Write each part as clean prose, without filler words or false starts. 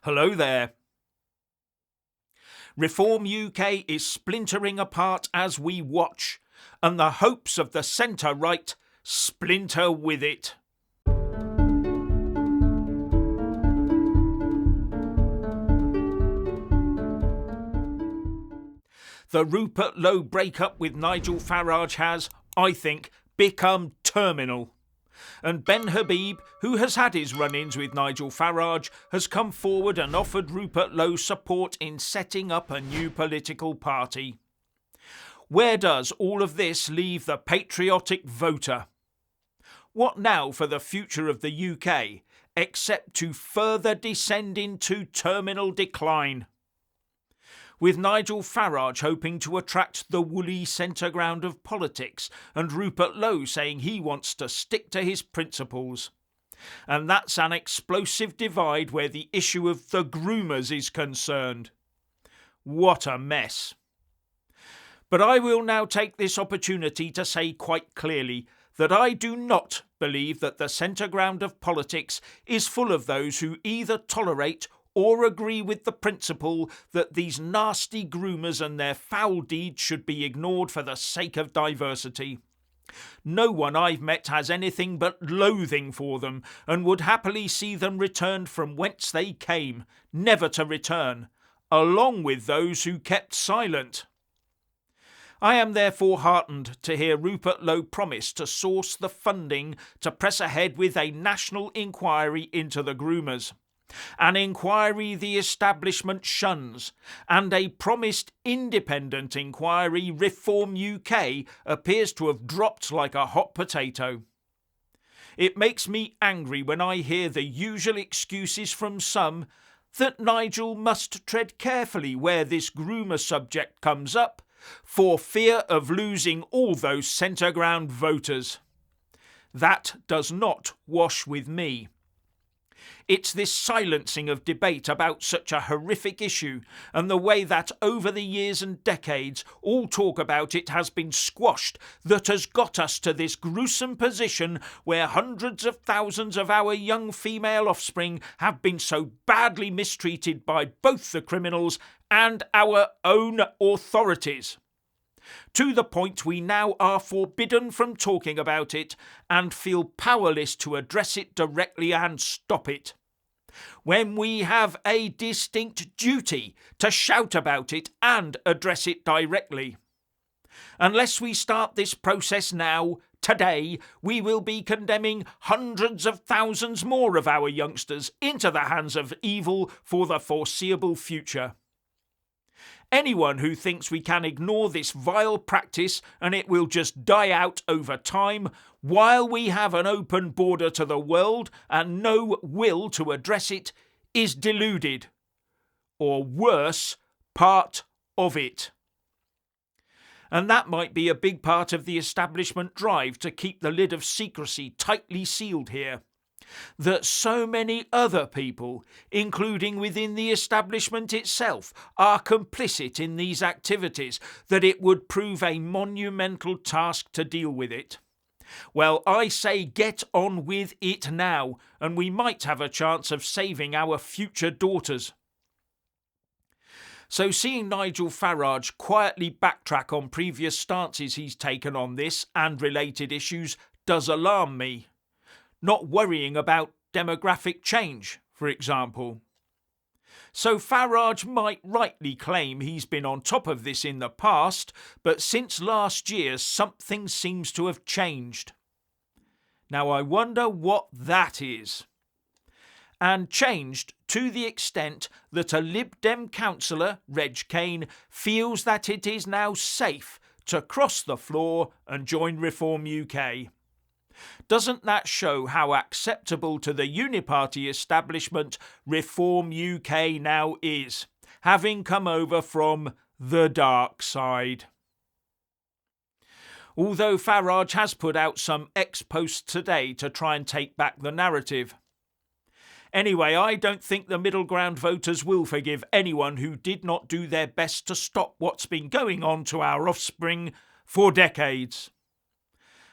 Hello there. Reform UK is splintering apart as we watch, and the hopes of the centre-right splinter with it. The Rupert Lowe breakup with Nigel Farage has, I think, become terminal. And Ben Habib, who has had his run-ins with Nigel Farage, has come forward and offered Rupert Lowe support in setting up a new political party. Where does all of this leave the patriotic voter? What now for the future of the UK, except to further descend into terminal decline? With Nigel Farage hoping to attract the woolly centre ground of politics, and Rupert Lowe saying he wants to stick to his principles. And that's an explosive divide where the issue of the groomers is concerned. What a mess. But I will now take this opportunity to say quite clearly that I do not believe that the centre ground of politics is full of those who either tolerate or agree with the principle that these nasty groomers and their foul deeds should be ignored for the sake of diversity. No one I've met has anything but loathing for them and would happily see them returned from whence they came, never to return, along with those who kept silent. I am therefore heartened to hear Rupert Lowe promise to source the funding to press ahead with a national inquiry into the groomers. An inquiry the establishment shuns, and a promised independent inquiry Reform UK appears to have dropped like a hot potato. It makes me angry when I hear the usual excuses from some that Nigel must tread carefully where this groomer subject comes up, for fear of losing all those centre ground voters. That does not wash with me. It's this silencing of debate about such a horrific issue, and the way that over the years and decades all talk about it has been squashed, that has got us to this gruesome position where hundreds of thousands of our young female offspring have been so badly mistreated by both the criminals and our own authorities. To the point we now are forbidden from talking about it and feel powerless to address it directly and stop it, when we have a distinct duty to shout about it and address it directly. Unless we start this process now, today, we will be condemning hundreds of thousands more of our youngsters into the hands of evil for the foreseeable future. Anyone who thinks we can ignore this vile practice and it will just die out over time while we have an open border to the world and no will to address it is deluded. Or worse, part of it. And that might be a big part of the establishment drive to keep the lid of secrecy tightly sealed here. That so many other people, including within the establishment itself, are complicit in these activities, that it would prove a monumental task to deal with it. Well, I say get on with it now, and we might have a chance of saving our future daughters. So seeing Nigel Farage quietly backtrack on previous stances he's taken on this and related issues does alarm me. Not worrying about demographic change, for example. So Farage might rightly claim he's been on top of this in the past, but since last year something seems to have changed. Now I wonder what that is. And changed to the extent that a Lib Dem councillor, Reg Kane, feels that it is now safe to cross the floor and join Reform UK. Doesn't that show how acceptable to the uniparty establishment Reform UK now is, having come over from the dark side? Although Farage has put out some ex-posts today to try and take back the narrative. Anyway, I don't think the middle ground voters will forgive anyone who did not do their best to stop what's been going on to our offspring for decades.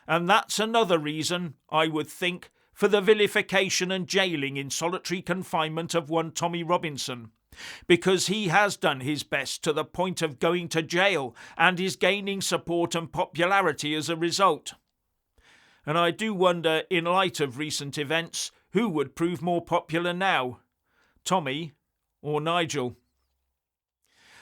And that's another reason, I would think, for the vilification and jailing in solitary confinement of one Tommy Robinson, because he has done his best to the point of going to jail and is gaining support and popularity as a result. And I do wonder, in light of recent events, who would prove more popular now, Tommy or Nigel?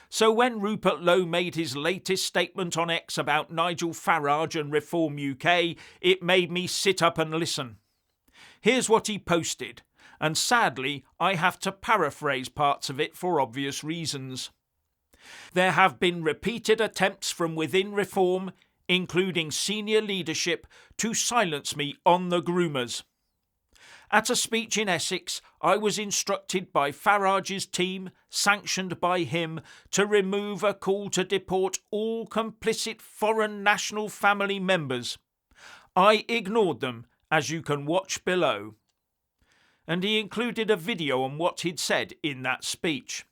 So when Rupert Lowe made his latest statement on X about Nigel Farage and Reform UK, it made me sit up and listen. Here's what he posted, and sadly I have to paraphrase parts of it for obvious reasons. There have been repeated attempts from within Reform, including senior leadership, to silence me on the groomers. At a speech in Essex, I was instructed by Farage's team, sanctioned by him, to remove a call to deport all complicit foreign national family members. I ignored them, as you can watch below. And he included a video on what he'd said in that speech.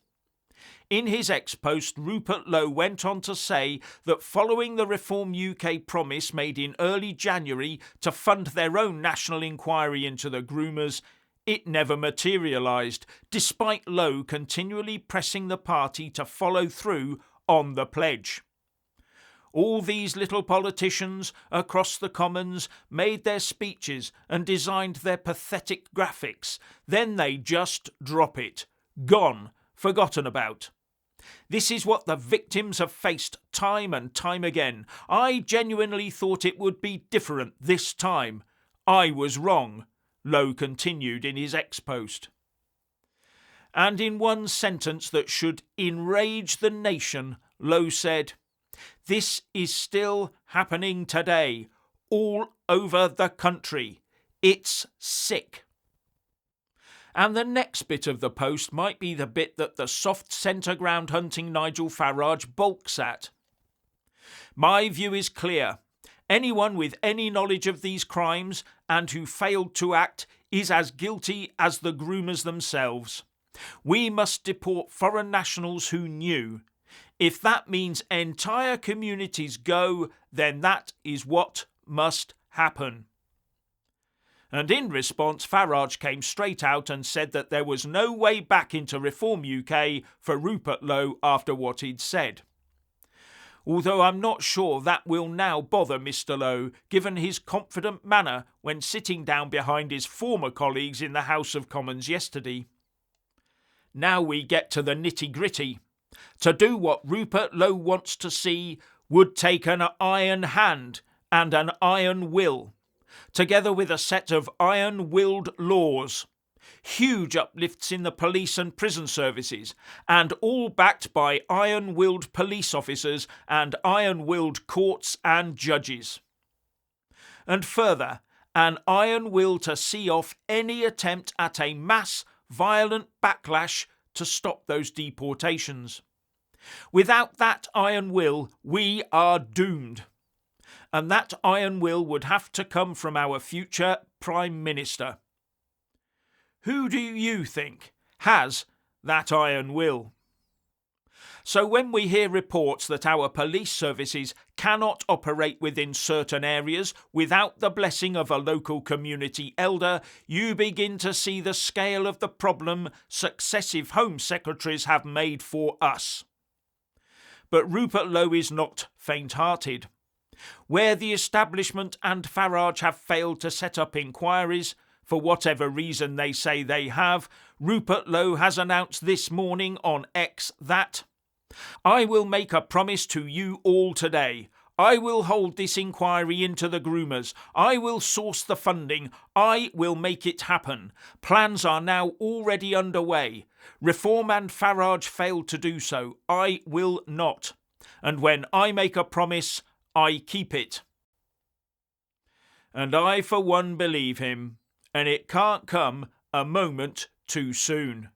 In his ex-post, Rupert Lowe went on to say that following the Reform UK promise made in early January to fund their own national inquiry into the groomers, it never materialised, despite Lowe continually pressing the party to follow through on the pledge. All these little politicians across the Commons made their speeches and designed their pathetic graphics. Then they just drop it. Gone. Forgotten about. This is what the victims have faced time and time again. I genuinely thought it would be different this time. I was wrong, Lowe continued in his ex-post. And in one sentence that should enrage the nation, Lowe said, "This is still happening today, all over the country. It's sick." And the next bit of the post might be the bit that the soft centre ground hunting Nigel Farage balks at. My view is clear. Anyone with any knowledge of these crimes and who failed to act is as guilty as the groomers themselves. We must deport foreign nationals who knew. If that means entire communities go, then that is what must happen. And in response, Farage came straight out and said that there was no way back into Reform UK for Rupert Lowe after what he'd said. Although I'm not sure that will now bother Mr. Lowe, given his confident manner when sitting down behind his former colleagues in the House of Commons yesterday. Now we get to the nitty-gritty. To do what Rupert Lowe wants to see would take an iron hand and an iron will, together with a set of iron-willed laws, huge uplifts in the police and prison services, and all backed by iron-willed police officers and iron-willed courts and judges. And further, an iron will to see off any attempt at a mass, violent backlash to stop those deportations. Without that iron will, we are doomed. And that iron will would have to come from our future Prime Minister. Who do you think has that iron will? So when we hear reports that our police services cannot operate within certain areas without the blessing of a local community elder, you begin to see the scale of the problem successive Home Secretaries have made for us. But Rupert Lowe is not faint-hearted. Where the establishment and Farage have failed to set up inquiries, for whatever reason they say they have, Rupert Lowe has announced this morning on X that "I will make a promise to you all today. I will hold this inquiry into the groomers. I will source the funding. I will make it happen. Plans are now already underway. Reform and Farage failed to do so. I will not. And when I make a promise, I keep it." And I for one believe him, and it can't come a moment too soon.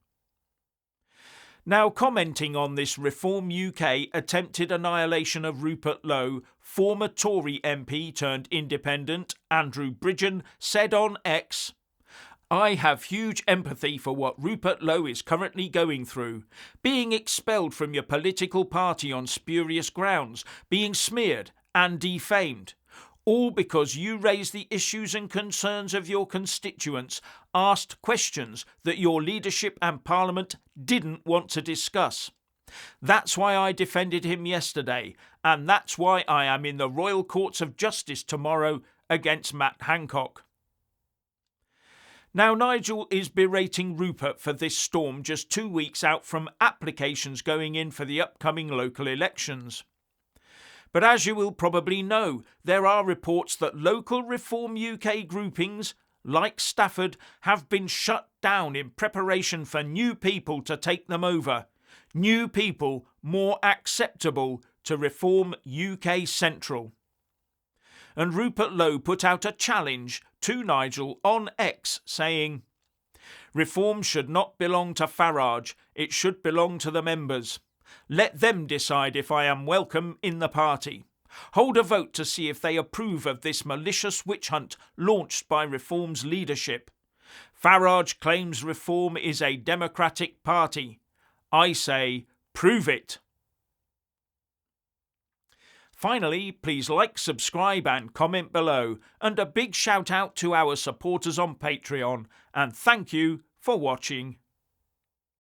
Now, commenting on this Reform UK attempted annihilation of Rupert Lowe, former Tory MP turned independent Andrew Bridgen said on X, "I have huge empathy for what Rupert Lowe is currently going through. Being expelled from your political party on spurious grounds, being smeared and defamed. All because you raised the issues and concerns of your constituents, asked questions that your leadership and Parliament didn't want to discuss. That's why I defended him yesterday, and that's why I am in the Royal Courts of Justice tomorrow against Matt Hancock. Now, Nigel is berating Rupert for this storm just 2 weeks out from applications going in for the upcoming local elections. But as you will probably know, there are reports that local Reform UK groupings, like Stafford, have been shut down in preparation for new people to take them over. New people more acceptable to Reform UK Central. And Rupert Lowe put out a challenge to Nigel on X saying, "Reform should not belong to Farage, it should belong to the members. Let them decide if I am welcome in the party. Hold a vote to see if they approve of this malicious witch hunt launched by Reform's leadership. Farage claims Reform is a democratic party. I say, prove it." Finally, please like, subscribe and comment below, and a big shout out to our supporters on Patreon, and thank you for watching.